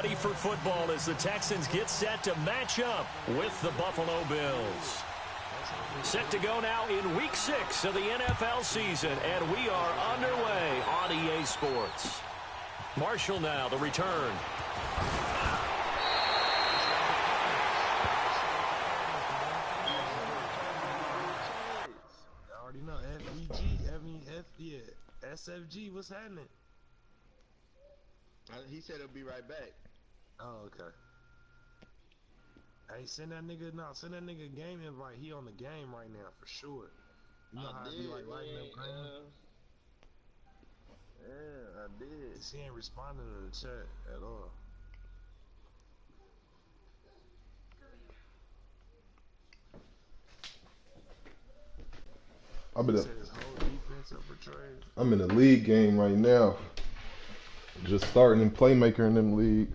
ready for football as the Texans get set to match up with the Buffalo Bills. Set to go now in Week 6 of the NFL season, and we are underway on EA Sports. Marshall now, the return. I already know SFG, what's happening? He said he'll be right back. Oh, okay. Hey, send that nigga a game invite. He on the game right now for sure. You know how I be like lighting up green? Yeah, I did. He ain't responding to the chat at all. I'm in a league game right now. Just starting in playmaker in them league.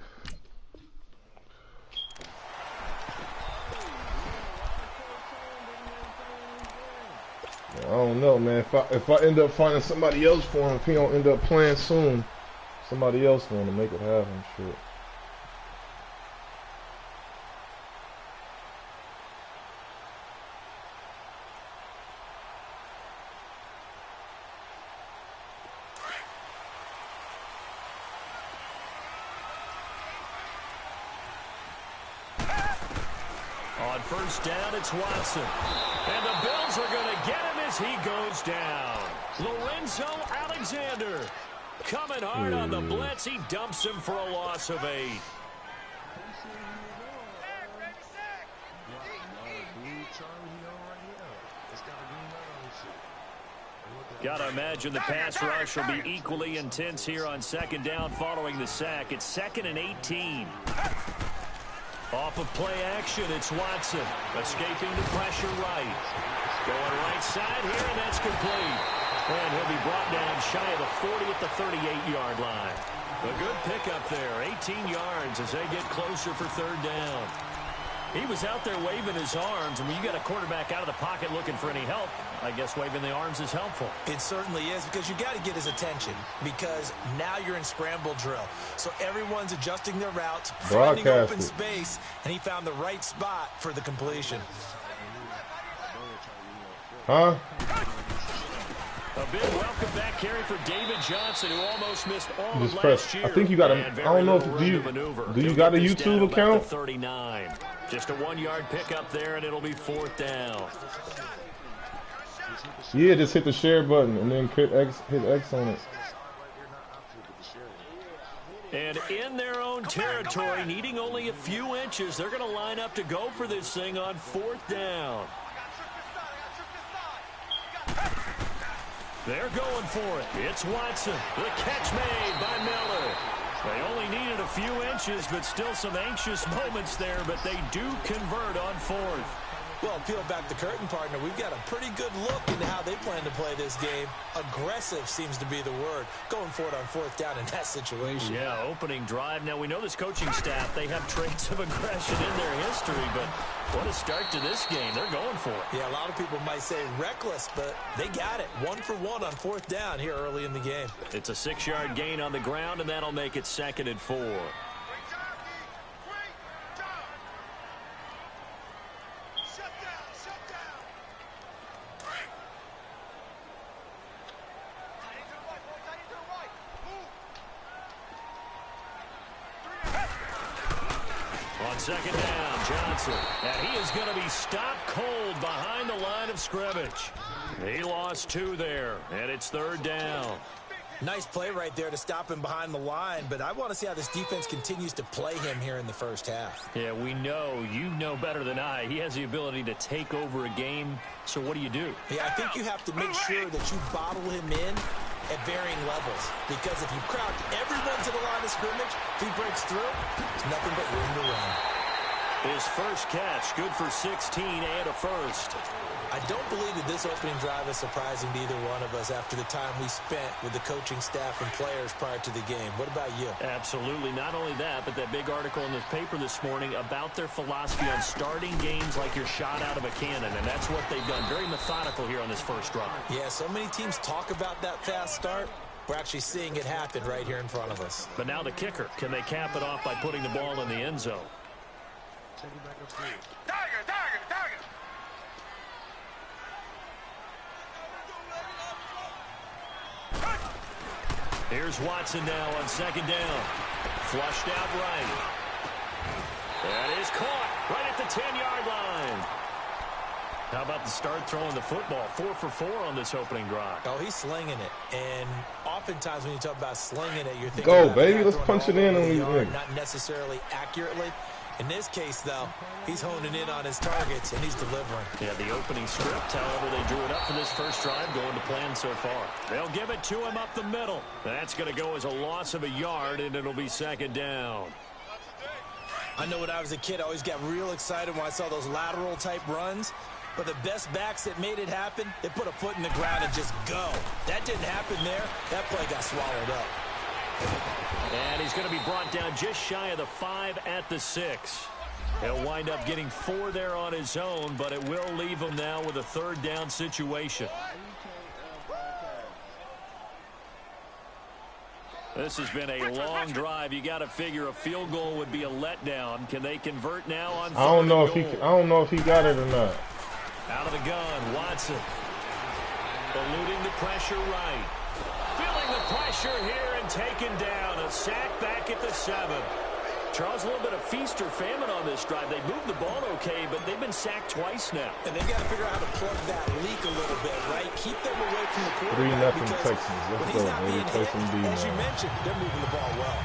I don't know, man. If I end up finding somebody else for him, if he don't end up playing soon, somebody else going to make it happen. Shit. On first down, it's Watson. And the Bills are going to get him as he goes down. Lorenzo Alexander coming hard on the blitz. He dumps him for a loss of 8. Gotta imagine the pass rush will be equally intense here on second down following the sack. It's 2nd and 18. Off of play action, it's Watson. Escaping the pressure right. Going right side here, and that's complete. And he'll be brought down shy of the 40 at the 38-yard line. A good pickup there, 18 yards as they get closer for third down. He was out there waving his arms, and when you got a quarterback out of the pocket looking for any help, I guess waving the arms is helpful. It certainly is, because you got to get his attention, because now you're in scramble drill. So everyone's adjusting their routes, finding open space, and he found the right spot for the completion. Huh? A big welcome back carry for David Johnson, who almost missed all Just of press. last year. I think you got a. I don't know if do you got a YouTube account? 39. Just a 1-yard pickup there, and it'll be 4th down. Yeah, just hit the share button and then hit X on it. And in their own territory, needing only a few inches, they're going to line up to go for this thing on 4th down. They're going for it. It's Watson. The catch made by Miller. They only needed a few inches, but still some anxious moments there, but they do convert on 4th. Well, peel back the curtain, partner. We've got a pretty good look into how they plan to play this game. Aggressive seems to be the word. Going for it on 4th down in that situation. Yeah, opening drive. Now, we know this coaching staff, they have traits of aggression in their history, but what a start to this game. They're going for it. Yeah, a lot of people might say reckless, but they got it. 1 for 1 on 4th down here early in the game. It's a 6-yard gain on the ground, and that'll make it 2nd and 4. Second down, Johnson. And he is going to be stopped cold behind the line of scrimmage. He lost 2 there, and it's 3rd down. Nice play right there to stop him behind the line, but I want to see how this defense continues to play him here in the first half. Yeah, we know. You know better than I. He has the ability to take over a game, so what do you do? Yeah, I think you have to make sure that you bottle him in at varying levels, because if you crowd everyone to the line of scrimmage, if he breaks through, it's nothing but room to run. His first catch, good for 16 and a first. I don't believe that this opening drive is surprising to either one of us after the time we spent with the coaching staff and players prior to the game. What about you? Absolutely. Not only that, but that big article in the paper this morning about their philosophy on starting games like you're shot out of a cannon, and that's what they've done. Very methodical here on this first drive. Yeah, so many teams talk about that fast start. We're actually seeing it happen right here in front of us. But now the kicker. Can they cap it off by putting the ball in the end zone? Take it back upfield. Target. Here's Watson now on second down. Flushed out right. That is caught right at the 10-yard line. How about the start throwing the football? 4 for 4 on this opening drive. Oh, he's slinging it. And oftentimes when you talk about slinging it, you're thinking go, about baby. Let's punch it in on these yard, niggas. not necessarily accurately. In this case, though, he's honing in on his targets, and he's delivering. Yeah, the opening script, however, they drew it up for this first drive, going to plan so far. They'll give it to him up the middle. That's going to go as a loss of a yard, and it'll be second down. I know when I was a kid, I always got real excited when I saw those lateral-type runs. But the best backs that made it happen, they put a foot in the ground and just go. That didn't happen there. That play got swallowed up. And he's going to be brought down just shy of the 5 at the 6. He'll wind up getting 4 there on his own, but it will leave him now with a third down situation. This has been a long drive. You got to figure a field goal would be a letdown. Can they convert now on third I don't know if he got it or not. Out of the gun, Watson. Eluding the pressure right. Feeling the pressure here and taken down. A sack back at the 7. Charles, a little bit of feast or famine on this drive. They moved the ball okay, but they've been sacked twice now. And they've got to figure out how to plug that leak a little bit, right? Keep them away from the quarterback. 3-0 Texans. Let's go, baby. Play some D, as you mentioned, they're moving the ball well.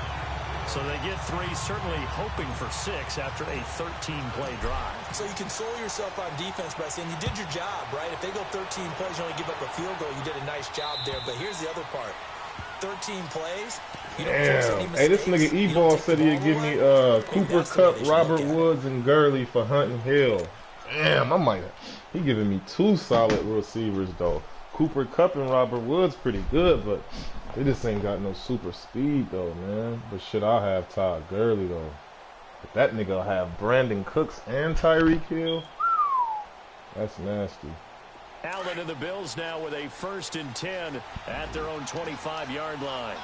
So they get 3, certainly hoping for 6 after a 13-play drive. So you console yourself on defense by saying you did your job, right? If they go 13 plays, you only give up a field goal, you did a nice job there. But here's the other part. 13 plays. Damn. Hey, this nigga E-Ball said he'd give me Cooper Kupp, Robert Woods, and Gurley for Hunt and Hill. Damn, he giving me 2 solid receivers, though. Cooper Kupp and Robert Woods pretty good, but they just ain't got no super speed, though, man. But shit, I'll have Todd Gurley, though. But that nigga will have Brandon Cooks and Tyreek Hill. That's nasty. Allen and the Bills now with a 1st and 10 at their own 25-yard line.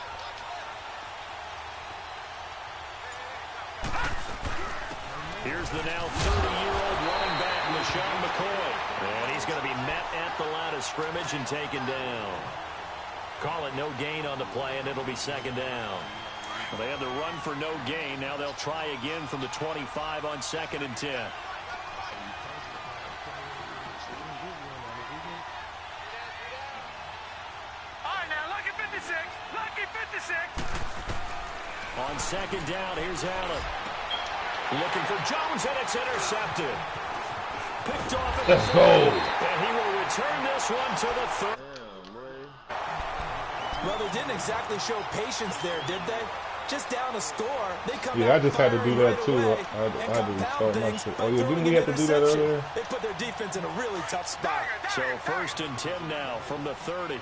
Here's the now 30-year-old running back, LaShawn McCoy. And he's going to be met at the line of scrimmage and taken down. Call it no gain on the play, and it'll be second down. Well, they had the run for no gain. Now they'll try again from the 25 on 2nd and 10. On 2nd down, here's Allen. Looking for Jones, and it's intercepted. Picked off at the 30. And he will return this one to the 3rd. Well, they didn't exactly show patience there, did they? Just down a score. They come I just had to do that, too. I had to restart my shit. Oh, yeah, didn't we have to do that earlier? They put their defense in a really tough spot. So 1st and 10 now from the 30.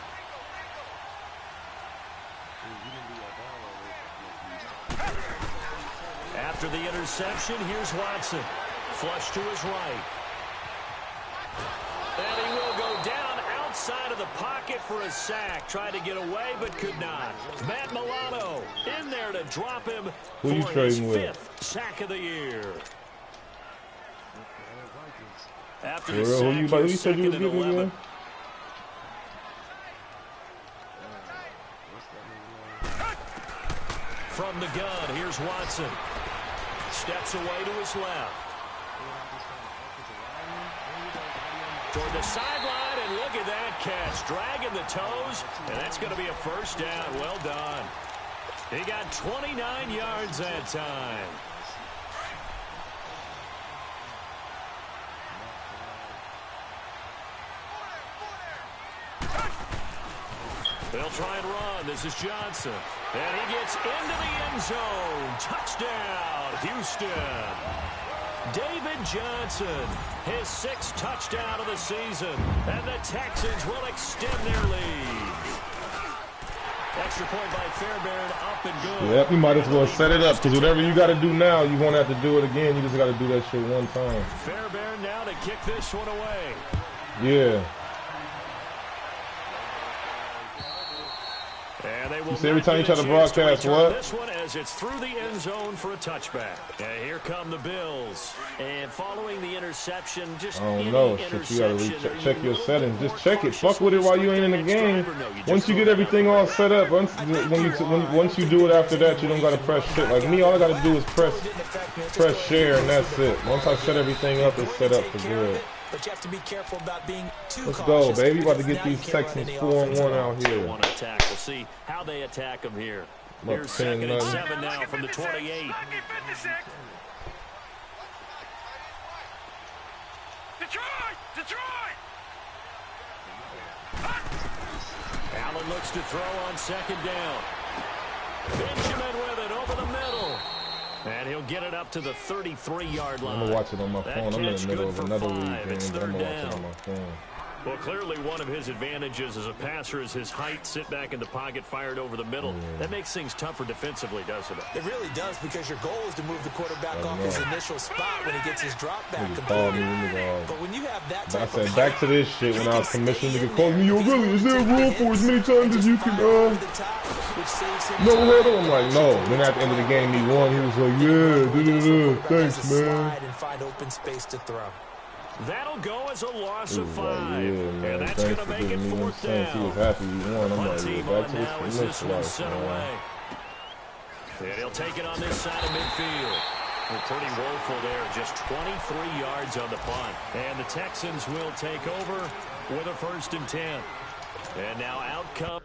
After the interception, here's Watson. Flush to his right. And he will go down outside of the pocket for a sack. Tried to get away, but could not. Matt Milano in there to drop him for his 5th sack of the year. After the sack, here's 2nd and 11. From the gun, here's Watson. Steps away to his left. Toward the sideline, and look at that catch. Dragging the toes, and that's going to be a 1st down. Well done. He got 29 yards that time. They'll try and run. This is Johnson. And he gets into the end zone. Touchdown, Houston. David Johnson, his 6th touchdown of the season. And the Texans will extend their lead. Extra point by Fairbairn, up and good. Yep, you might as well set it up, because whatever you got to do now, you won't have to do it again. You just got to do that shit one time. Fairbairn now to kick this one away. Yeah. And they will You see every time you try to broadcast what? This one as it's through the end zone for a touchback. And here come the Bills. And following the interception, just I don't know. Shit, you gotta check your settings. Just check it. Fuck with it while you ain't in the game. Once you get everything all set up, once you do it after that, you don't gotta press shit. Like me, all I gotta do is press share, and that's it. Once I set everything up, it's set up for good. But you have to be careful about being too Let's cautious. go, baby. About to get these Texans 4-1 out here. One attack. We'll see how they attack them here. Here's 2nd and 7 now from the 28. Allen looks to throw on 2nd down. Benjamin with it over the middle. And he'll get it up to the 33-yard line. I'm going to watch it on my phone. I'm in the middle of another league game, but I'm going to watch it on my phone. Well, clearly one of his advantages as a passer is his height, sit back in the pocket, fired over the middle. That makes things tougher defensively, doesn't it? It really does, because your goal is to move the quarterback off his initial spot when he gets his drop back completed. But when you have that type I said, back to this shit when I was commissioned. Nigga called me, yo, really, is there room for as many times as you can, no, hold on. I'm like, no. Then at the end of the game, he won. He was like, yeah, thanks, man. And find open space to throw. That'll go as a loss of 5. Like, yeah, man, and that's going to make it 4th down. He was happy he won. I'm like, Team back on to now as this this one's set away. And he'll take it on this side of midfield. Well, pretty woeful there. Just 23 yards on the punt. And the Texans will take over with a 1st and 10. And now out come.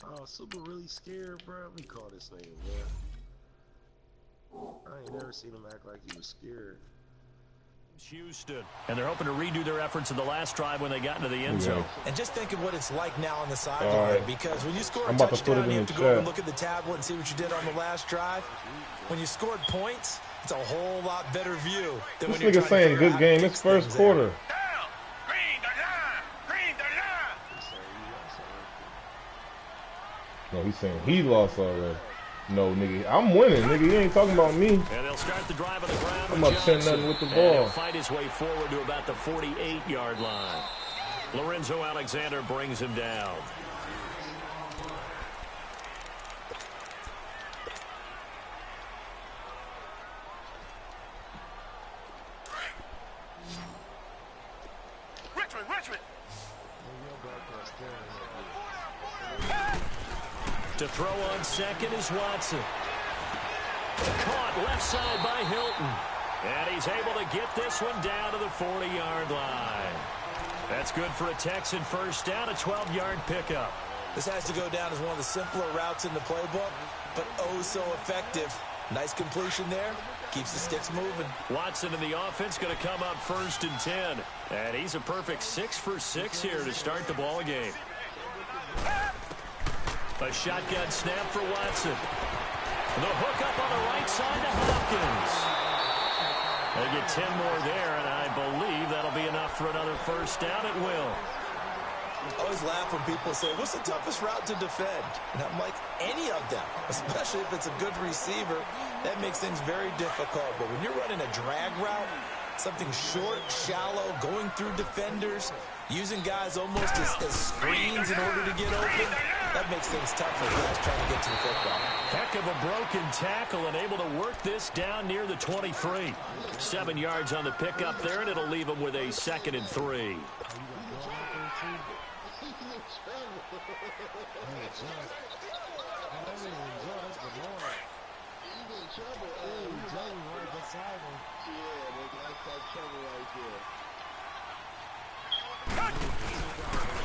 Oh, Super really scared, bro. Let me call this nigga, man. I ain't never seen him act like he was scared. Houston. And they're hoping to redo their efforts in the last drive when they got into the end zone. And just think of what it's like now on the sideline, because when you score a I'm about to touchdown, put it you in have to the go chat. and look at the tablet and see what you did on the last drive. When you scored points, it's a whole lot better view than This when you're nigga trying to saying good game. This first quarter. No, he's saying he lost already. No, nigga, I'm winning, nigga. You ain't talking about me. And they'll start the drive on the ground. I'm up 10-0 with the And ball. he'll fight his way forward to about the 48-yard line. Lorenzo Alexander brings him down. Richmond. To throw on 2nd is Watson. Caught left side by Hilton. And he's able to get this one down to the 40-yard line. That's good for a Texan 1st down, a 12-yard pickup. This has to go down as one of the simpler routes in the playbook, but oh so effective. Nice completion there. Keeps the sticks moving. Watson in the offense going to come up 1st and 10. And he's a perfect 6 for 6 here to start the ball game. A shotgun snap for Watson. The hook up on the right side to Hopkins. They get 10 more there, and I believe that'll be enough for another 1st down at will. I always laugh when people say, what's the toughest route to defend? And I'm like, any of them, especially if it's a good receiver. That makes things very difficult. But when you're running a drag route, something short, shallow, going through defenders, using guys almost as screens in order to get open, that makes things tough for guys trying to get to the football. Heck of a broken tackle and able to work this down near the 23. 7 yards on the pickup there, and it'll leave him with a 2nd and 3.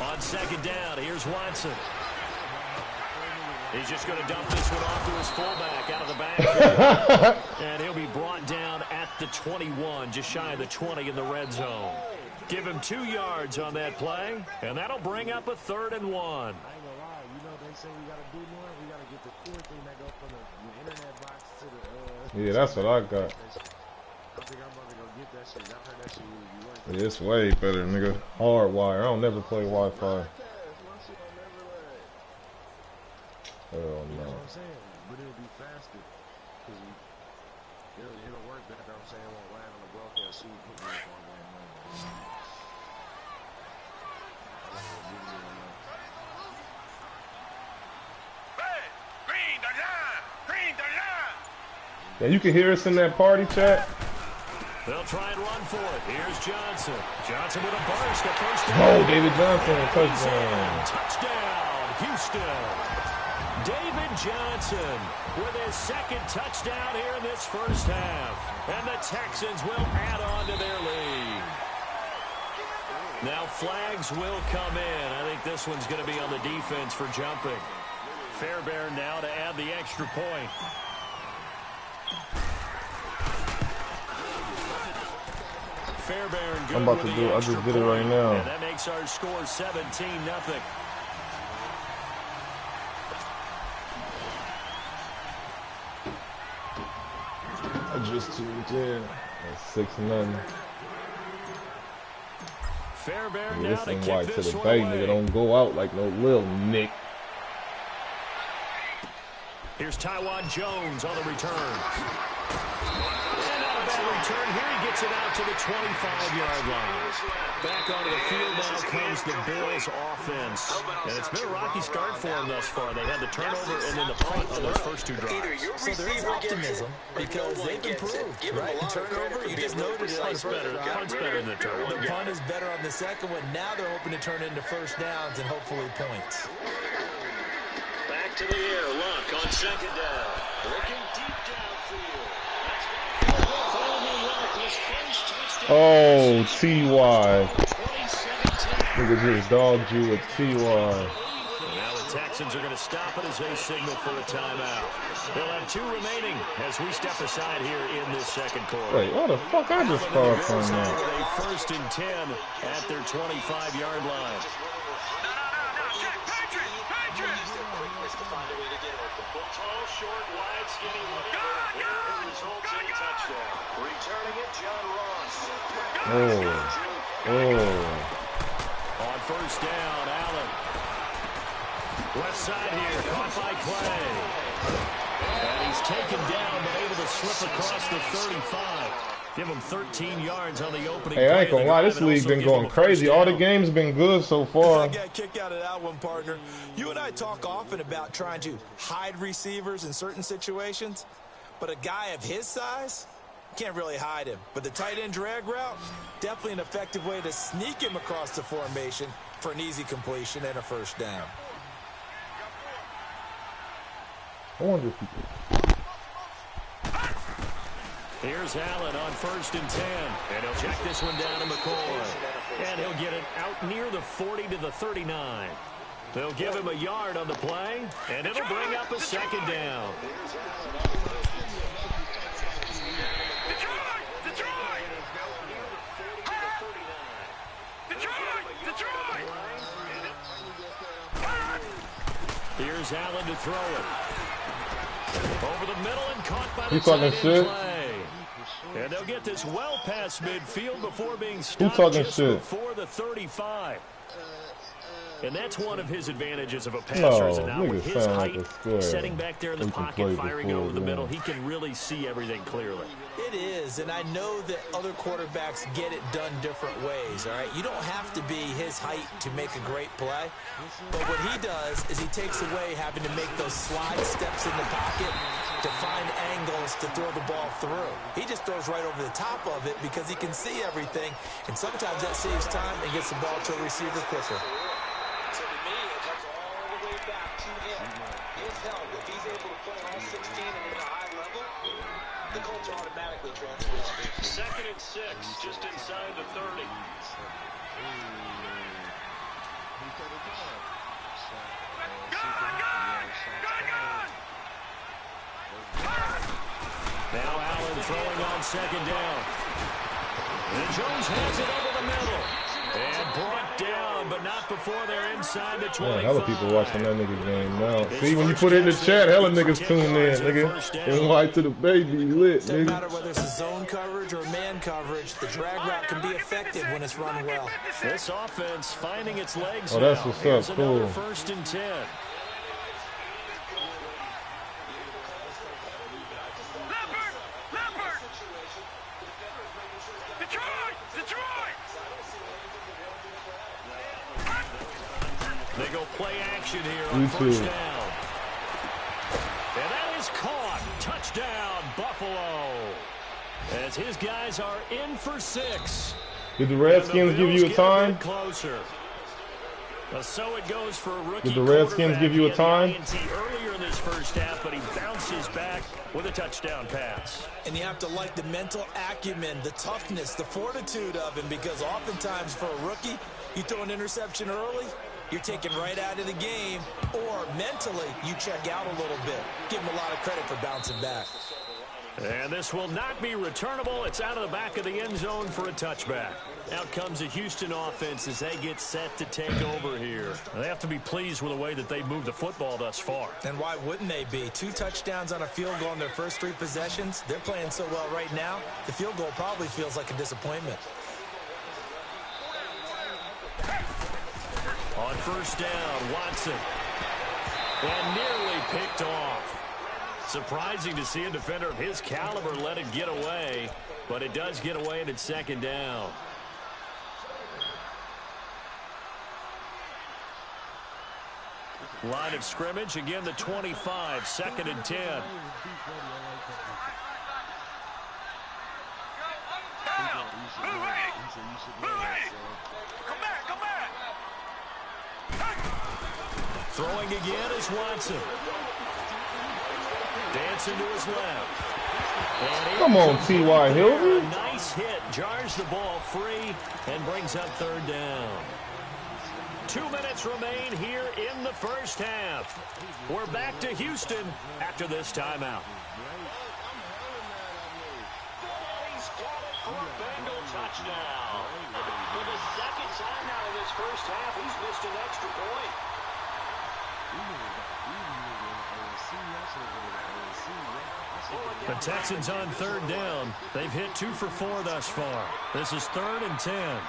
On 2nd down, here's Watson. He's just going to dump this one off to his fullback out of the backfield. And he'll be brought down at the 21, just shy of the 20 in the red zone. Give him 2 yards on that play, and that'll bring up a 3rd and 1. I ain't gonna lie, you know they say we gotta do more. We gotta get the core thing that go from the internet box to the. Yeah, that's what I got. I think I'm about to go get that shit. I heard that shit you Yeah, it's way better, nigga. Hardwire. I don't never play Wi-Fi. Hell know no. what I'm saying? but it'll be faster. Cause it'll work better. I'm saying it won't land on the broadcast. See, put me up on that man. Yeah, you can hear us in that party chat. They'll try and run for it. Here's Johnson. Johnson with a burst. A first down. Oh, David Johnson, touchdown. Touchdown, Houston. David Johnson with his second touchdown here in this first half. And the Texans will add on to their lead. Now flags will come in. I think this one's going to be on the defense for jumping. Fairbairn now to add the extra point. Fairbairn good. I'm about to do it. I just did it right now. And that makes our score 17-0. I just tuned in. That's 6-0. Fairbairn Yeah, now to this kick white to this the one bay, away. nigga. Don't go out like no little Nick. Here's Taiwan Jones on the return. And not a bad return here. He gets it out to the 25-yard line. Back onto the field now comes the Bills offense. And it's been a rocky start for them thus far. They had the turnover and then the punt on those first two drives. So there is optimism because they've improved, right? Turnover, you just noted it on the first drive. Punt's better than the turnover. The punt is better on the second one. Now they're hoping to turn into first downs and hopefully points. Back to the air. Luck on second down. Looking deep downfield. Oh, T.Y. Nigga just dogged you with T.Y. Now the Texans are going to stop it as they signal for a timeout. They'll have 2 remaining as we step aside here in this second quarter. Wait, what the fuck I just called from Bills that? with a 1st and 10 at their 25-yard line. Tall, short, wide, skinny, whatever. Results in touchdown. Returning it, John Ross. On first down, Allen. Left side here, caught by Clay. And he's taken down, but able to slip across the 35. Give him 13 yards on the opening. Hey, I ain't gonna lie, this league been going crazy. All the games been good so far. I got kicked out of that one, partner. You and I talk often about trying to hide receivers in certain situations, but a guy of his size can't really hide him. But the tight end drag route, definitely an effective way to sneak him across the formation for an easy completion and a first down. I wonder if he Here's Allen on 1st and 10. And he'll check this one down to McCoy. And he'll get it out near the 40 to the 39. They'll give him a yard on the play, and it'll bring up a second down. Here's Allen to throw it. Over the middle and caught by the tight end play. And they'll get this well past midfield before being stopped just before the 35. And that's one of his advantages of a passer. Is now with his height, setting back there in the pocket, firing over the middle, he can really see everything clearly. It is, and I know that other quarterbacks get it done different ways, all right? You don't have to be his height to make a great play. But what he does is he takes away having to make those slide steps in the pocket to find angles to throw the ball through. He just throws right over the top of it because he can see everything, and sometimes that saves time and gets the ball to a receiver quicker. So to me, it comes all the way back to him. His help, if he's able to play all 16 and at a high level, the culture automatically transfers. 2nd and 6, just inside the 30. Now Allen throwing on 2nd down. And Jones has it over the middle. And brought down, but not before they're inside the 25. Man, hella people watching that nigga game now. See, when you put it in the chat, hella niggas tune in, nigga. And white to the baby lit, Doesn't nigga. matter whether it's a zone coverage or man coverage, the drag route can be effective when it's run well. This offense finding its legs. Oh, that's what's up. Here's Cool. another 1st and 10. They go play action here on first down. And that is caught. Touchdown, Buffalo. As his guys are in for 6. Did the Redskins give you a time? Closer. So it goes for a rookie. Did the Redskins give you a time? Earlier in this first half, but he bounces back with a touchdown pass. And you have to like the mental acumen, the toughness, the fortitude of him, because oftentimes for a rookie, you throw an interception early, you're taken right out of the game, or mentally you check out a little bit. Give him a lot of credit for bouncing back. And this will not be returnable. It's out of the back of the end zone for a touchback. Out comes the Houston offense as they get set to take over here. They have to be pleased with the way that they moved the football thus far. And why wouldn't they be? 2 touchdowns on a field goal in their first 3 possessions. They're playing so well right now, the field goal probably feels like a disappointment. On first down, Watson. And nearly picked off. Surprising to see a defender of his caliber let it get away, but it does get away and it's second down. Line of scrimmage, again the 25, 2nd and 10. Throwing again is Watson. Dancing to his left. Come on, T.Y. Hilton. Nice hit. Jars the ball free and brings up 3rd down. 2 minutes remain here in the first half. We're back to Houston after this timeout. He's got it for a Bengal touchdown. For the 2nd time now in this first half, he's missed an extra point. The Texans on 3rd down. They've hit 2 for 4 thus far. This is 3rd and 10.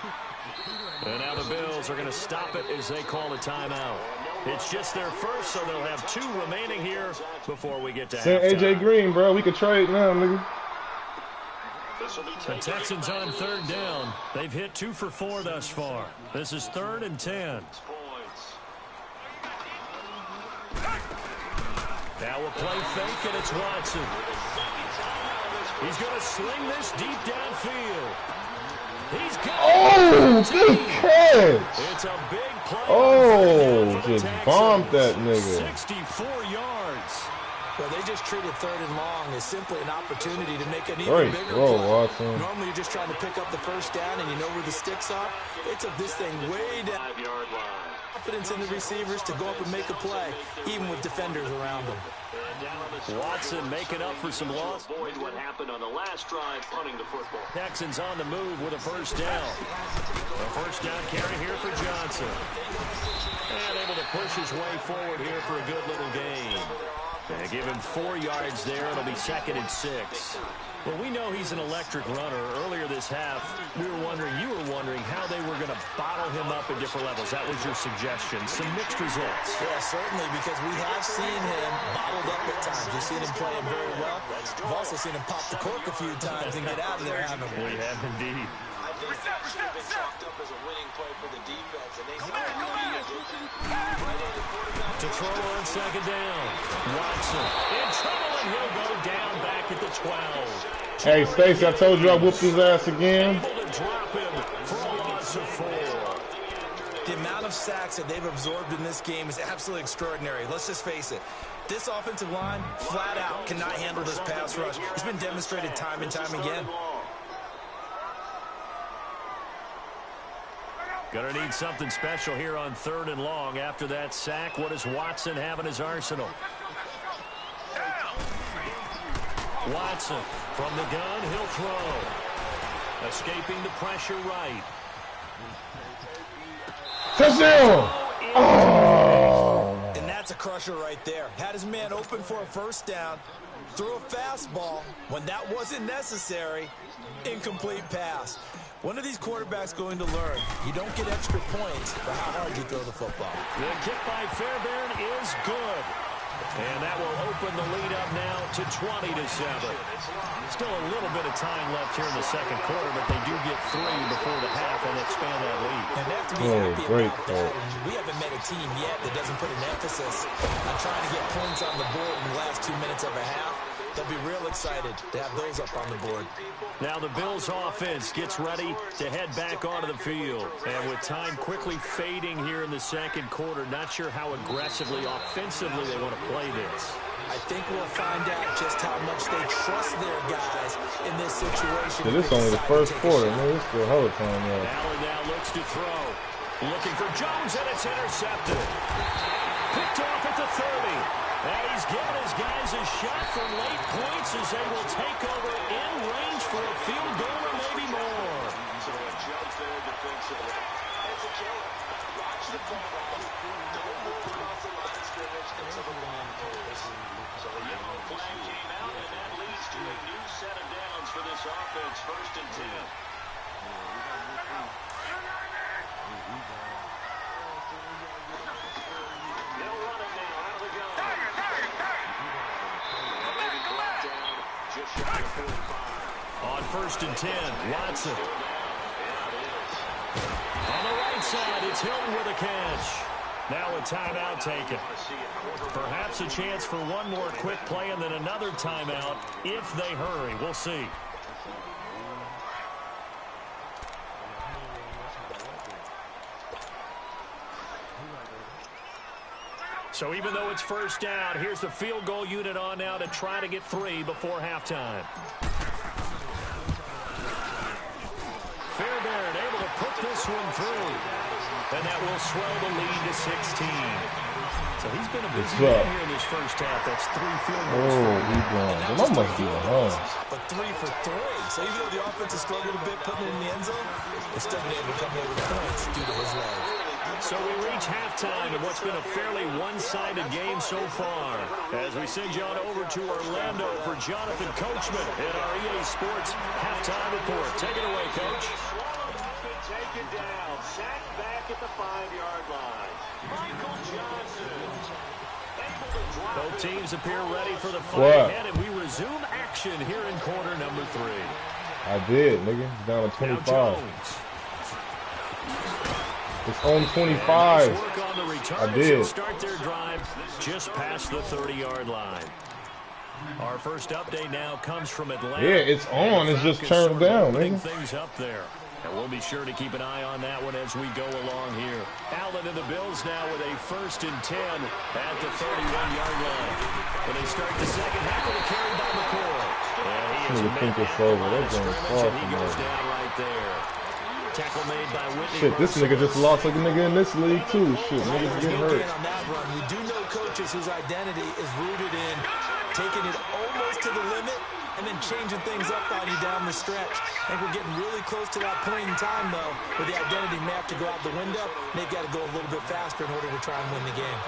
And now the Bills are going to stop it as they call a timeout. It's just their first, so they'll have 2 remaining here before we get to halftime. Send A.J. Green, bro. We could trade now, nigga. The Texans on 3rd down. They've hit 2 for 4 thus far. This is 3rd and 10. Now we'll play fake, and it's Watson. He's going to sling this deep downfield. He's got good catch. It's a big play. Oh, just bombed that nigga. 64 yards. Well, they just treated 3rd and long as simply an opportunity to make an even Great bigger throw, play. Watson. Normally, you're just trying to pick up the first down, and you know where the sticks are. They took this thing way down. 5-yard line. Confidence in the receivers to go up and make a play, even with defenders around them. Watson making up for some loss. Avoid what happened on the last drive, punting the football. Texans on the move with a first down. A first down carry here for Johnson. And able to push his way forward here for a good little gain. They give him 4 yards there. It'll be 2nd and 6. Well, we know he's an electric runner. Earlier this half, you were wondering how they were going to bottle him up at different levels. That was your suggestion. Some mixed results. Yeah, certainly, because we have seen him bottled up at times. We've seen him playing very well. We've also seen him pop the cork a few times and get out of there, haven't we? We have indeed. I think that should have been chalked up as a winning play for the defense, and they to throw on 2nd down. Watson in trouble, and he'll go down back at the 12. Hey, Stacey, I told you I whooped his ass again. Able to drop him for a loss of 4. The amount of sacks that they've absorbed in this game is absolutely extraordinary. Let's just face it. This offensive line, flat out, cannot handle this pass rush. It's been demonstrated time and time again. Gonna need something special here on 3rd and long. After that sack, what does Watson have in his arsenal? Watson from the gun, he'll throw. Escaping the pressure right. Touchdown! Oh. And that's a crusher right there. Had his man open for a first down, threw a fastball when that wasn't necessary. Incomplete pass. When are these quarterbacks going to learn? You don't get extra points for how hard you throw the football. The kick by Fairbairn is good. And that will open the lead up now to 20-7. Still a little bit of time left here in the second quarter, but they do get 3 to be happy great about that. And we haven't met a team yet that doesn't put an emphasis on trying to get points on the board in the last 2 minutes of a half. They'll be real excited to have those up on the board. Now the Bills offense gets ready to head back onto the field. And with time quickly fading here in the second quarter, not sure how aggressively, offensively they want to play this. I think we'll find out just how much they trust their guys in this situation. This is only the first quarter, man. It's still hell of time, yeah. Allen now looks to throw. Looking for Jones, and it's intercepted. Picked off at the 30. And he's given his guys a shot from late points as they will take over in range for a field goal or maybe more. So a jump there defensively. It's a killer. Watch the ball route. Don't move across the line of scrimmage until the line goes. So the yellow flag came out, and that leads to a new set of downs for this offense. 1st and 10. They'll run it now out of the gun. Just shy of 45. On 1st and 10, Watson. On the right side, it's Hilton with a catch. Now a timeout taken. Perhaps a chance for one more quick play and then another timeout if they hurry. We'll see. So even though it's 1st down, here's the field goal unit on now to try to get 3 before halftime. Fairbairn able to put this one through. And that will swell the lead to 16. So he's been a busy man here in this first half. That's 3 field goals. Oh, he's gone. Well, I must be at home. But 3 for 3. So even though the offense has struggled a bit putting it in the end zone, they're still been able to come away with points due to his leg. So we reach halftime in what's been a fairly one-sided game so far. As we send you on over to Orlando for Jonathan Coachman at our EA Sports Halftime Report. Take it away, Coach. Taken down, sacked back at the 5-yard line. Michael Johnson able to drop. Both teams appear ready for the fight ahead, and we resume action here in quarter number 3. I did, nigga. It's down to 25. Now Jones. It's on 25. Nice work on the return. I did. Start their drive just past the 30-yard line. Our first update now comes from Atlanta. Yeah, it's on. It's just turned down, nigga. Things up there. And we'll be sure to keep an eye on that one as we go along here. Allen and the Bills now with a 1st and 10 at the 31-yard line. When they start the second half with a carry by McCoy. And he is made this over. That's going far and he from goes there. down right there. Tackle made by Whitney. Shit, this nigga just lost like a nigga in this league too. Shit, niggas getting hurt. On that run, we do know coaches whose identity is rooted in taking it almost to the limit and then changing things up on you down the stretch. I think we're getting really close to that point in time, though, where the identity may have to go out the window. They've got to go a little bit faster in order to try and win the game.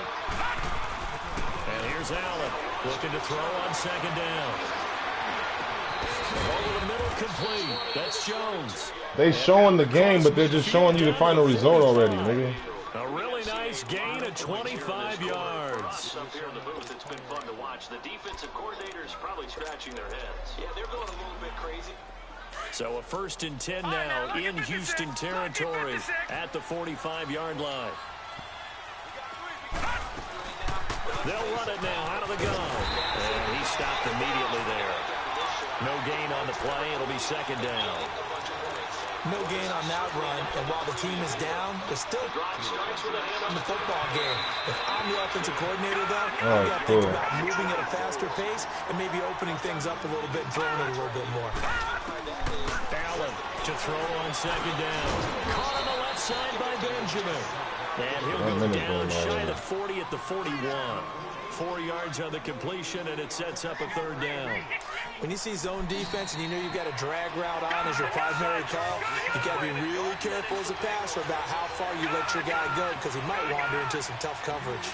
And here's Allen looking to throw on 2nd down. Over the middle, complete. That's Jones. They showing the game, but they're just showing you the final result already, nigga. A really nice gain of 25 yards. Up here in the booth, it's been fun to watch. The defensive coordinators probably scratching their heads. Yeah, they're going a little bit crazy. So a 1st and 10 now in Houston territory at the 45-yard line. They'll run it now out of the gun. And he stopped immediately there. No gain on the play. It'll be 2nd down. No gain on that run, and while the team is down, they're still in the football game. If I'm the offensive coordinator, though, I've got to think about moving at a faster pace and maybe opening things up a little bit, throwing it a little bit more. Allen to throw on 2nd down. Caught on the left side by Benjamin. And he'll go down shy of the 40 at the 41. 4 yards on the completion, and it sets up a 3rd down. When you see zone defense and you know you've got a drag route on as your primary call, you've got to be really careful as a passer about how far you let your guy go because he might wander into some tough coverage.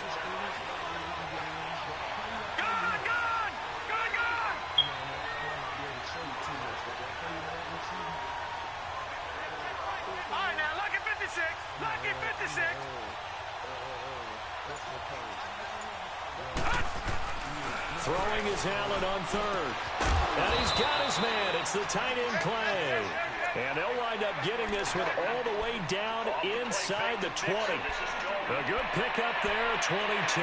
All right, now, look at 56. Look at 56. Throwing is Allen on 3rd. And he's got his man. It's the tight end Clay. And they'll wind up getting this one all the way down inside the 20. A good pickup there, 22.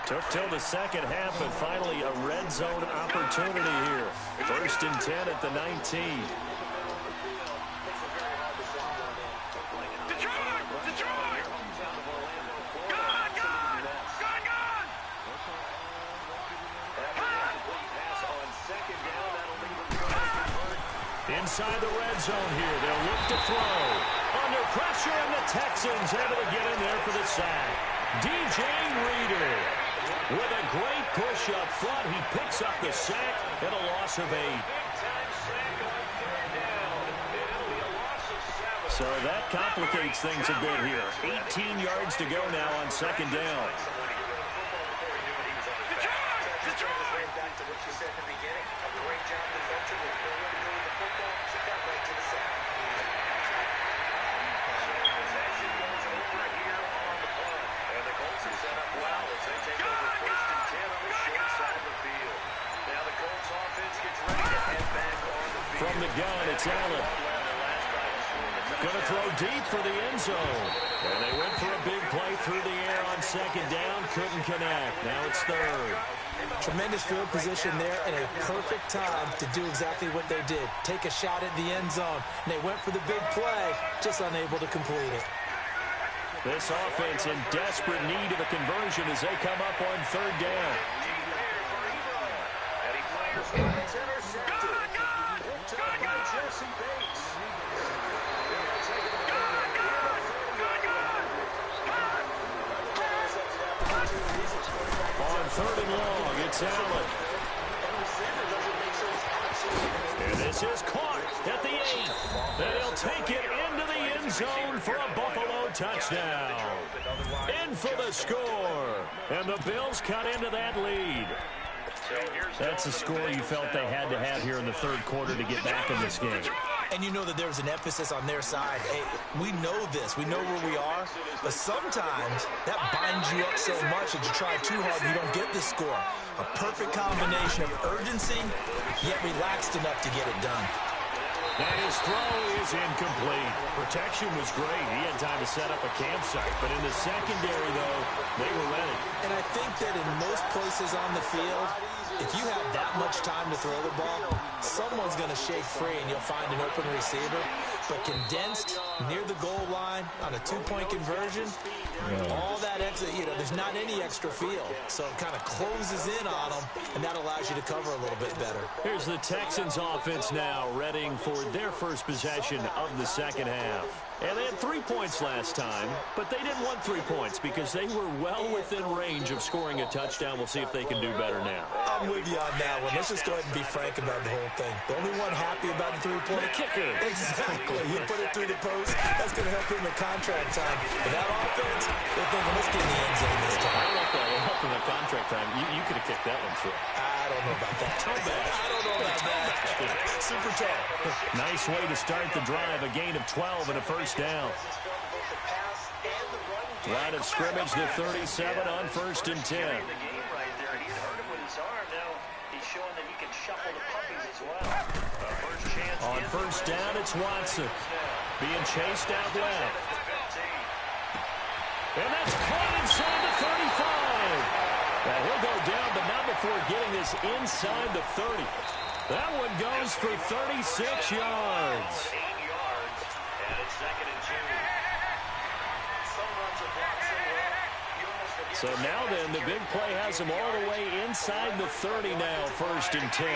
Took till the second half, but finally a red zone opportunity here. 1st and 10 at the 19. Inside the red zone here, they'll look to throw. Under pressure, and the Texans able to get in there for the sack. DJ Reader with a great push up front. He picks up the sack and a loss of 8. So that complicates things a bit here. 18 yards to go now on 2nd down. From the gun, it's Allen. Going to throw deep for the end zone. And they went for a big play through the air on 2nd down. Couldn't connect. Now it's 3rd. Tremendous field position there and a perfect time to do exactly what they did. Take a shot at the end zone. And they went for the big play, just unable to complete it. This offense in desperate need of a conversion as they come up on 3rd down. On 3rd and long, it's Allen. And this is caught at the 8. And he'll take it into the end zone for a Buffalo touchdown. In for the score. And the Bills cut into that lead. That's a score you felt they had to have here in the 3rd quarter to get back in this game. And you know that there was an emphasis on their side. Hey, we know this. We know where we are. But sometimes that binds you up so much that you try too hard and you don't get the score. A perfect combination of urgency, yet relaxed enough to get it done. And his throw is incomplete. Protection was great. He had time to set up a campsite. But in the secondary, though, they were ready. And I think that in most places on the field, if you have that much time to throw the ball, someone's going to shake free and you'll find an open receiver. But condensed near the goal line on a 2-point conversion, all that extra, there's not any extra field. So it kind of closes in on them, and that allows you to cover a little bit better. Here's the Texans offense now, readying for their first possession of the second half. And they had 3 points last time, but they didn't want 3 points because they were well within range of scoring a touchdown. We'll see if they can do better now. I'm with you on that one. Let's just go ahead and be frank about the whole thing. The only one happy about the 3-point kicker. Exactly. You put it through the post. That's going to help him in contract time. But that offense, they're thinking, let's get in the end zone this time. I don't know if that will help in the contract time. You could have kicked that one through. I don't know about that. Toe bash. I don't know about that. Super tough. Nice way to start the drive. A gain of 12 and a 1st down. Line of scrimmage, the 37 on 1st and 10. On 1st down, it's Watson. Being chased out left. And that's caught inside the 35. Now he'll go down, but not before getting this inside the 30. That one goes for 36 yards. So now then, the big play has him all the way inside the 30 now, 1st and 10.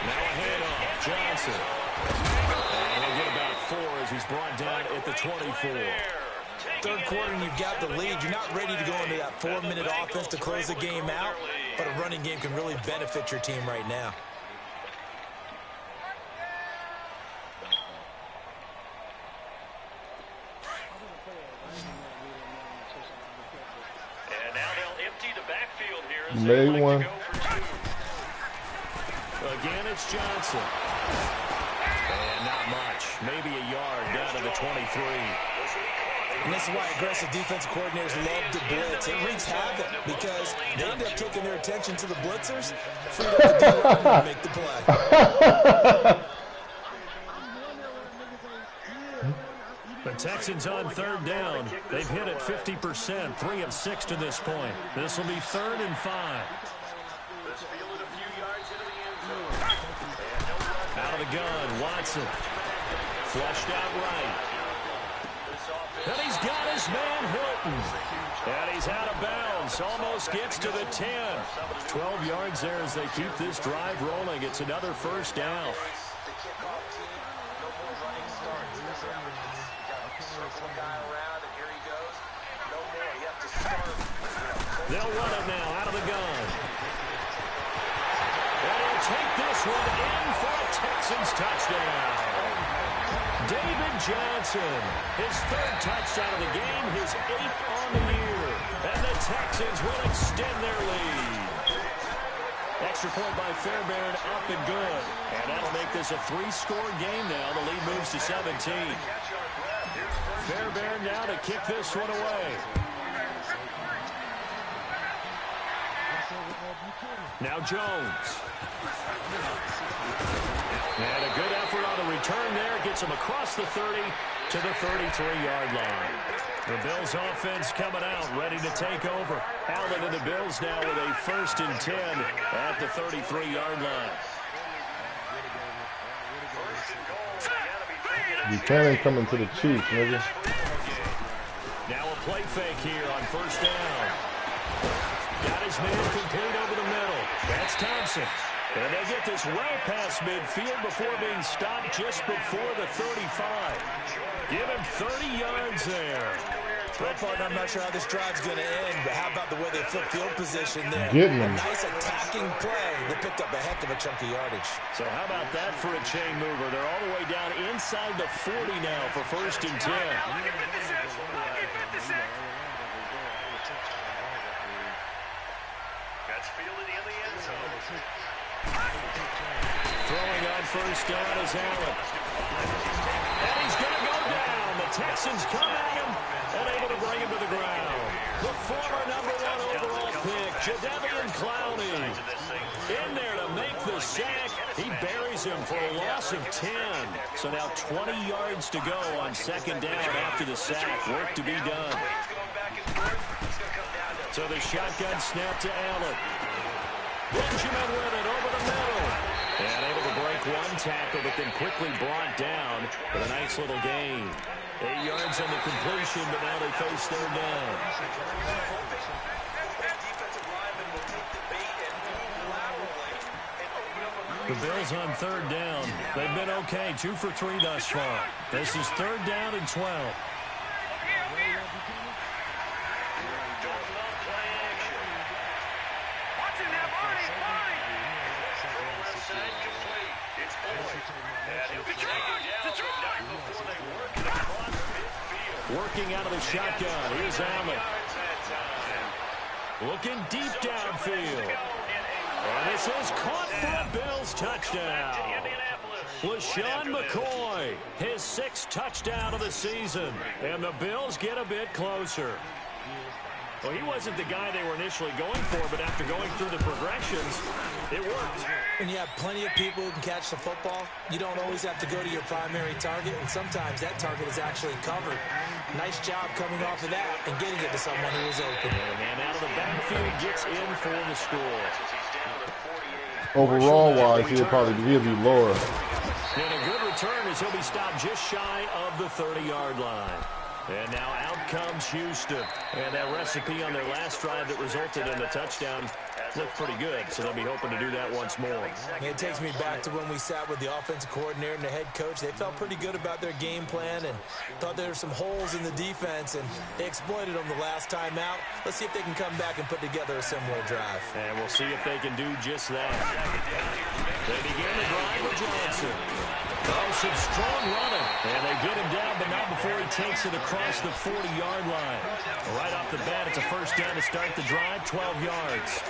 Now a handoff, Johnson. And he'll get about 4 as he's brought down at the 24. 3rd quarter and you've got the lead. You're not ready to go into that 4-minute offense to close the game out, but a running game can really benefit your team right now. And now they'll empty the backfield here as May they like one. to go for 2. Again, it's Johnson. And not much. Maybe a yard down to the 23. And this is why aggressive defensive coordinators love to blitz. It wreaks havoc because they end up taking their attention to the blitzers, freed up the D-line to make the play. The Texans on third down. They've hit it 50%, 3 of 6 to this point. This will be 3rd and 5. Out of the gun, Watson. Flushed out right. And he's got his man Hilton. And he's out of bounds. Almost gets to the 10. 12 yards there as they keep this drive rolling. It's another first down. They'll run it now out of the gun. And he'll take this one in for a Texans touchdown. David Johnson, his 3rd touchdown of the game, his 8th on the year. And the Texans will extend their lead. Extra point by Fairbairn, up and good. And that'll make this a 3-score game now. The lead moves to 17. Fairbairn now to kick this one away. Now Jones. And a good effort on the return there. Gets him across the 30 to the 33-yard line. The Bills offense coming out, ready to take over. Allen and the Bills now with a 1st and 10 at the 33-yard line. Buchanan coming to the Chiefs, nigga. Now a play fake here on 1st down. Got his man complete over the middle. That's Thompson. And they get this well past midfield before being stopped just before the 35. Give him 30 yards there. Well, partner, I'm not sure how this drive's going to end, but how about the way they flip field position there? Getting a him. nice attacking play. They picked up a heck of a chunk of yardage. So how about that for a chain mover? They're all the way down inside the 40 now for 1st and 10. Lucky 56. Lucky 56. That's fielded in the end zone. Throwing on 1st down is Allen. And he's going to go down. The Texans come at him and able to bring him to the ground. The former #1 overall pick, Jadeveon Clowney, in there to make the sack. He buries him for a loss of 10. So now 20 yards to go on 2nd down after the sack. Work to be done. So the shotgun snap to Allen. Benjamin with it over the middle. And able to break one tackle, but then quickly brought down with a nice little gain. 8 yards on the completion, but now they face 3rd down. The Bills on 3rd down. They've been okay, 2 for 3 thus far. This is 3rd down and 12. Working out of the shotgun. Here's Allen. Looking deep downfield. And this is caught for a Bills touchdown. LaShawn McCoy, his 6th touchdown of the season. And the Bills get a bit closer. Well, he wasn't the guy they were initially going for, but after going through the progressions, it worked. When you have plenty of people who can catch the football, you don't always have to go to your primary target, and sometimes that target is actually covered. Nice job coming off of that and getting it to someone who was open. And out of the backfield gets in for the score. Overall-wise, he'll be lower. And a good return as he'll be stopped just shy of the 30-yard line. And now out comes Houston. And that recipe on their last drive that resulted in a touchdown looked pretty good, so they'll be hoping to do that once more. It takes me back to when we sat with the offensive coordinator and the head coach. They felt pretty good about their game plan and thought there were some holes in the defense, and they exploited them the last time out. Let's see if they can come back and put together a similar drive. And we'll see if they can do just that. They begin the drive with Johnson. Oh, some strong running. And they get him down, but not before he takes it across the 40-yard line. Right off the bat, it's a 1st down to start the drive, 12 yards.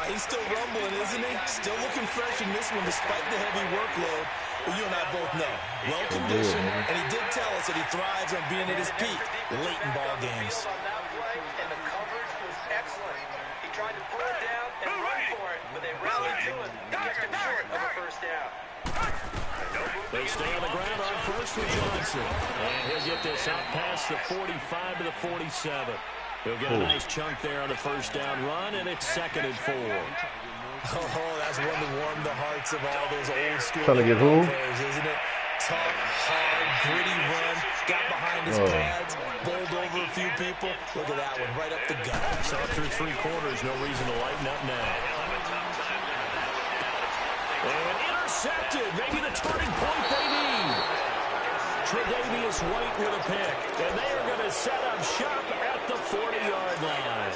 He's still rumbling, isn't he? Still looking fresh in this one despite the heavy workload. But you and I both know, well-conditioned, and he did tell us that he thrives on being at his peak late in ball games. And the coverage was excellent. He tried to pull it down and run for it, but they rallied to it and kept him short of a first down. They stay on the ground on first with Johnson. And he'll get this out past the 45 to the 47. He'll get a nice chunk there on the first down run, and it's 2nd and 4. Oh, that's one to warm the hearts of all those old school Trying to get who? players, isn't it? Tough, hard, gritty run, got behind his pads, bowled over a few people. Look at that one, right up the gut. So through 3 quarters, no reason to lighten up now. And intercepted, maybe the turning point they need. Tre'Davious White with a pick, and they are going to set up shop at the 40-yard line.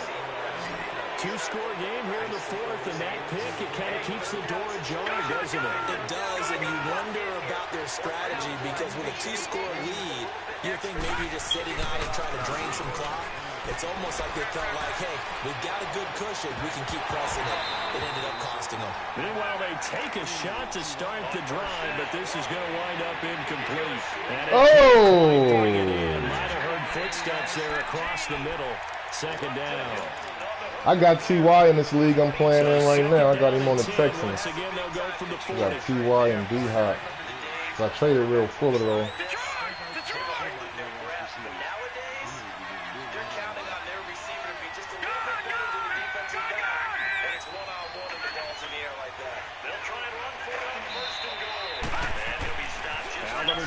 2-score game here in the 4th, and that pick, it kind of keeps the door ajar, doesn't it? It does, and you wonder about their strategy because with a 2-score lead, you think maybe you're just sitting on and trying to drain some clock. It's almost like they felt like, hey, we've got a good cushion. We can keep pressing it. It ended up costing them. Meanwhile, they take a shot to start the drive, but this is going to wind up incomplete. And bring it in. Might have heard footsteps there across the middle. 2nd down. I got T.Y. in this league I'm playing in right now. I got him on the Texans. Once again, they'll go from the 40. I got T.Y. and D-Hop. So I traded real full of though.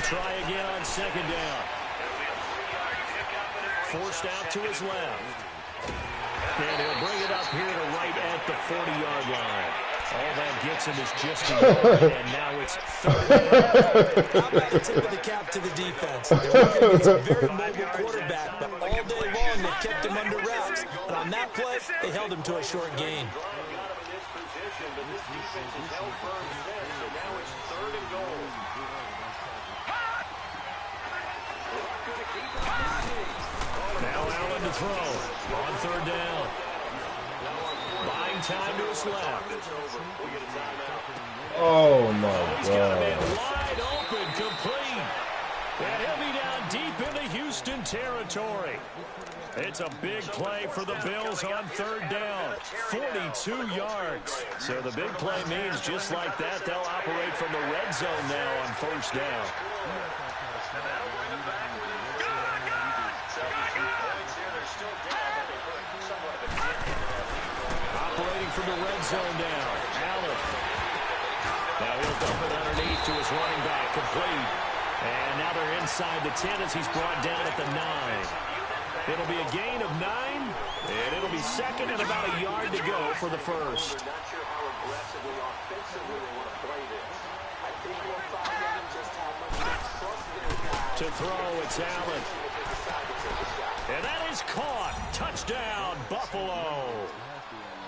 Try again on 2nd down. Forced out to his left. And he'll bring it up here to right at the 40-yard line. All that gets him is just a yard, and now it's 3rd down. How about a tip of the cap to the defense? They're working against a very mobile quarterback, but all day long they kept him under wraps. And on that play, they held him to a short gain. Now Allen to throw on 3rd down. Buying time to his left. Oh my He's got him God. in wide open, complete. And he'll be down deep into Houston territory. It's a big play for the Bills on 3rd down. 42 yards. So the big play means just like that, they'll operate from the red zone now on 1st down. Operating from the red zone now. Allen. Now he'll dump it underneath to his running back, complete. And now they're inside the 10 as he's brought down at the 9. It'll be a gain of 9, and it'll be 2nd and about a yard to go for the 1st. To throw, it's Allen. And that is caught. Touchdown, Buffalo.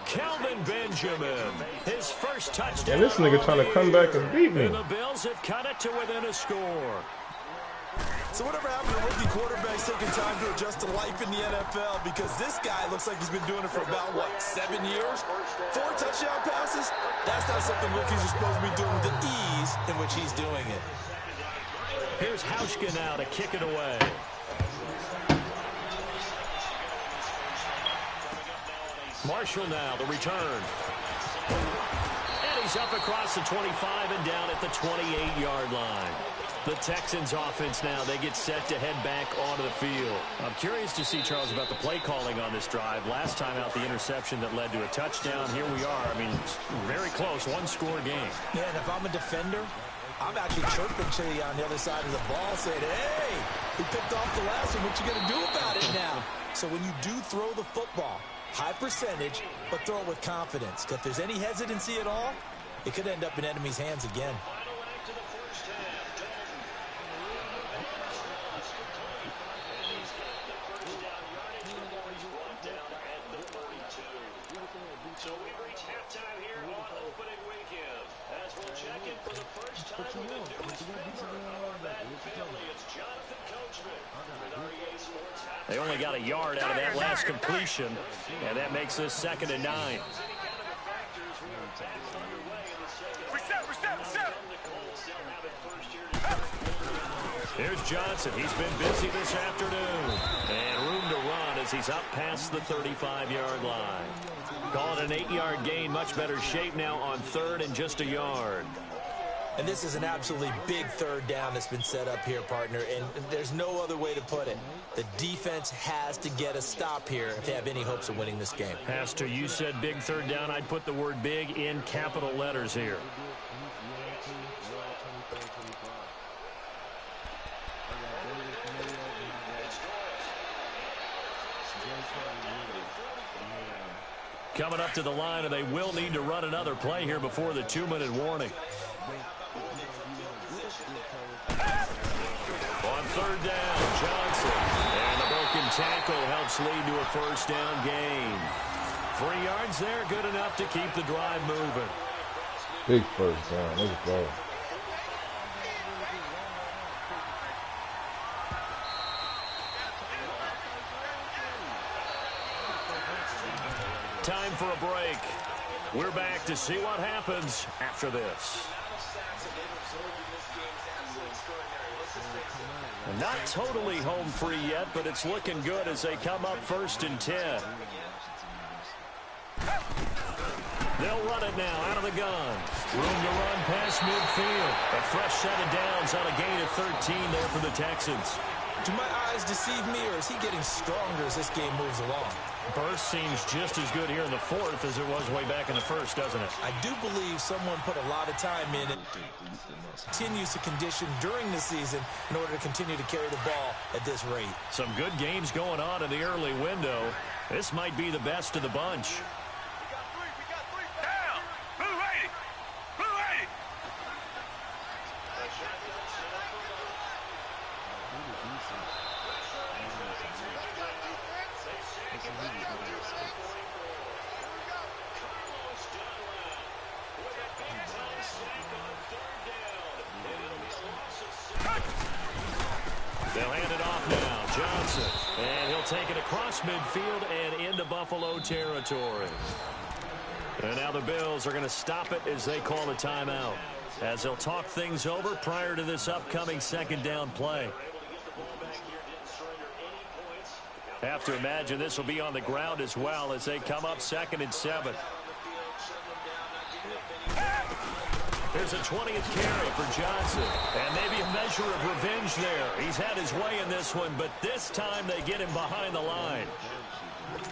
Kelvin Benjamin, his first touchdown. And this nigga trying to come back and beat me. And the Bills have cut it to within a score. So whatever happened to rookie quarterbacks taking time to adjust to life in the NFL, because this guy looks like he's been doing it for about, what, 7 years? 4 touchdown passes? That's not something rookies are supposed to be doing with the ease in which he's doing it. Here's Hauschka now to kick it away. Marshall now, the return. And he's up across the 25 and down at the 28-yard line. The Texans offense now, they get set to head back onto the field. I'm curious to see, Charles, about the play calling on this drive. Last time out, the interception that led to a touchdown. Here we are. I mean, very close, one-score game. Yeah, and if I'm a defender, I'm actually chirping Chili on the other side of the ball saying, hey, he picked off the last one. What you going to do about it now? So when you do throw the football, high percentage, but throw it with confidence. Because if there's any hesitancy at all, it could end up in enemy's hands again. So we reach halftime here on opening weekend. As we'll check in for the first time with the newest member of our Madden family. It's Jonathan Coachman with REA Sports. They only got a yard out of that last completion, and that makes this 2nd and 9. Here's Johnson. He's been busy this afternoon. And room to run as he's up past the 35-yard line. Call it an 8-yard gain. Much better shape now on third and just a yard. And this is an absolutely big third down that's been set up here, partner, and there's no other way to put it. The defense has to get a stop here if they have any hopes of winning this game. Pastor, you said big third down. I'd put the word big in capital letters here. Coming up to the line, and they will need to run another play here before the 2-minute warning. On third down, Johnson. And the broken tackle helps lead to a first down gain. 3 yards there, good enough to keep the drive moving. Big first down. Let's go. Time for a break. We're back to see what happens after this. Not totally home free yet, but it's looking good as they come up 1st and 10. They'll run it now out of the gun. Room to run past midfield. A fresh set of downs on a gain of 13 there for the Texans. Do my eyes deceive me, or is he getting stronger as this game moves along? Burst seems just as good here in the 4th as it was way back in the 1st, doesn't it? I do believe someone put a lot of time in and continues to condition during the season in order to continue to carry the ball at this rate. Some good games going on in the early window. This might be the best of the bunch. Down. Blue 80. Blue 80. They'll hand it off now. Johnson. And he'll take it across midfield and into Buffalo territory. And now the Bills are going to stop it as they call a timeout, as they'll talk things over prior to this upcoming 2nd down play. Have to imagine this will be on the ground as well as they come up 2nd and 7. There's a 20th carry for Johnson. And maybe a measure of revenge there. He's had his way in this one, but this time they get him behind the line.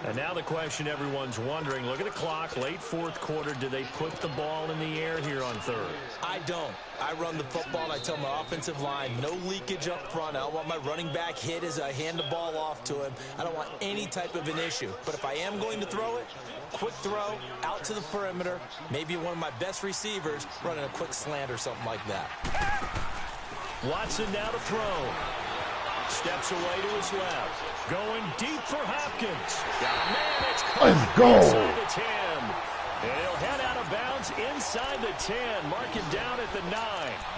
And now the question everyone's wondering, look at the clock, late 4th quarter. Do they put the ball in the air here on 3rd? I don't. I run the football, and I tell my offensive line, no leakage up front. I don't want my running back hit as I hand the ball off to him. I don't want any type of an issue. But if I am going to throw it, quick throw, out to the perimeter, maybe one of my best receivers running a quick slant or something like that. Watson now to throw. Steps away to his left. Going deep for Hopkins. Got a man that's Let's go. inside the 10. And he'll head out of bounds inside the 10. Mark him down at the 9.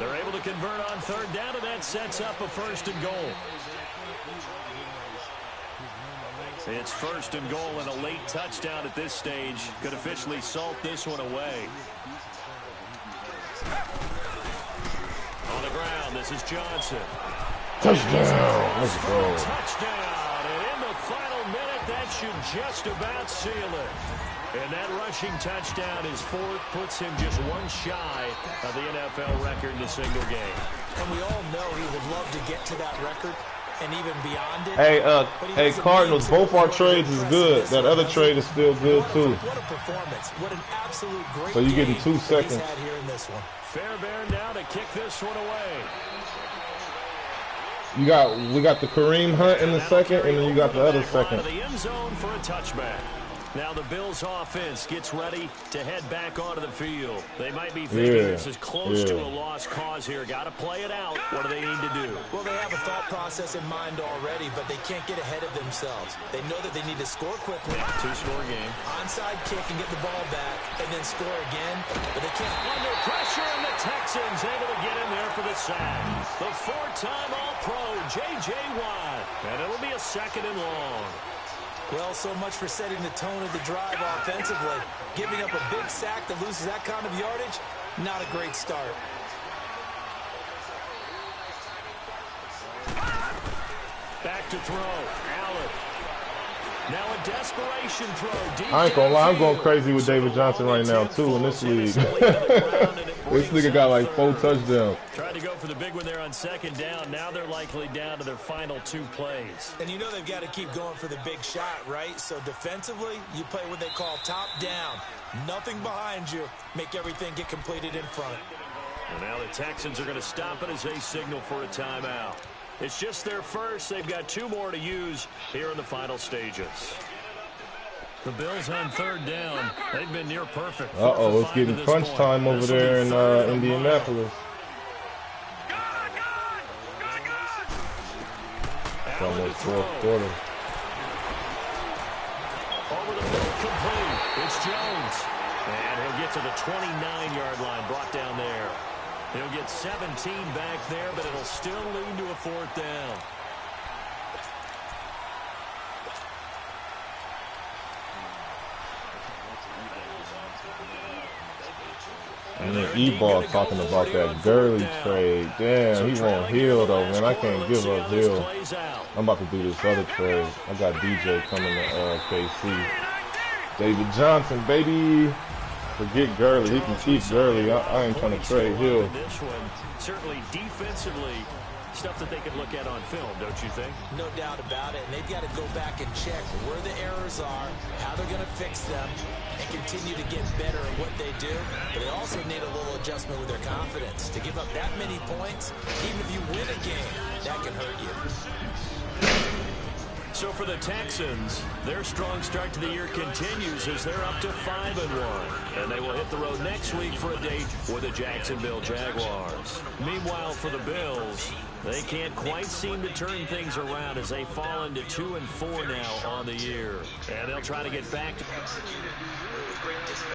They're able to convert on 3rd down, and that sets up a 1st and goal. It's 1st and goal and a late touchdown at this stage. Could officially salt this one away. On the ground, this is Johnson. Touchdown. Let's go. Touchdown. And in the final minute, that should just about seal it. And that rushing touchdown is 4th, puts him just one shy of the NFL record in a single game. And we all know he would love to get to that record and even beyond it. Hey, Cardinals, both our trades is good. That other trade is still good, too. What a performance. What an absolute great So you're getting 2 game seconds. he's had here in this one. Fairbairn now to kick this one away. We got the Kareem Hunt in the 2nd, and then you got the other 2nd. The end zone for a touchback. Now the Bills offense gets ready to head back onto the field. They might be thinking this is close to a lost cause here. Got to play it out. What do they need to do? Well, they have a thought process in mind already, but they can't get ahead of themselves. They know that they need to score quickly. 2-score game. Onside kick and get the ball back, and then score again. But they can't. Under pressure, and the Texans able to get in there for the sack. The 4-time All-Pro, J.J. Watt. And it'll be a 2nd and long. Well, so much for setting the tone of the drive offensively. Giving up a big sack that loses that kind of yardage, not a great start. Back to throw. Allen. Now a desperation throw. Deep I ain't gonna lie, I'm going downfield. crazy with David Johnson right now too in this league. This nigga got like 4 touchdowns. Tried to go for the big one there on second down. Now they're likely down to their final 2 plays. And you know they've got to keep going for the big shot, right? So defensively, you play what they call top down. Nothing behind you. Make everything get completed in front. And now the Texans are going to stop it as they signal for a timeout. It's just their first. They've got 2 more to use here in the final stages. The Bills on third down. They've been near perfect. Uh-oh, it's getting crunch time over there in Indianapolis. It's almost fourth quarter. Over the middle, complete. It's Jones. And he'll get to the 29-yard line, brought down there. He'll get 17 back there, but it'll still lead to a 4th down. And then E-Ball talking about that Gurley trade. Damn, he won't Hill though, man. I can't give up Hill. I'm about to do this other trade. I got DJ coming to KC. David Johnson, baby. Forget Gurley. He can keep Gurley. I ain't trying to trade Hill. This one, certainly defensively, stuff that they can look at on film, don't you think? No doubt about it. And they've got to go back and check where the errors are, how they're going to fix them, and continue to get better at what they do. But they also need a little adjustment with their confidence. To give up that many points, even if you win a game, that can hurt you. So for the Texans, their strong start to the year continues as they're up to 5-1. And they will hit the road next week for a date with the Jacksonville Jaguars. Meanwhile, for the Bills, they can't quite seem to turn things around as they fall into 2-4 now on the year. And they'll try to get back to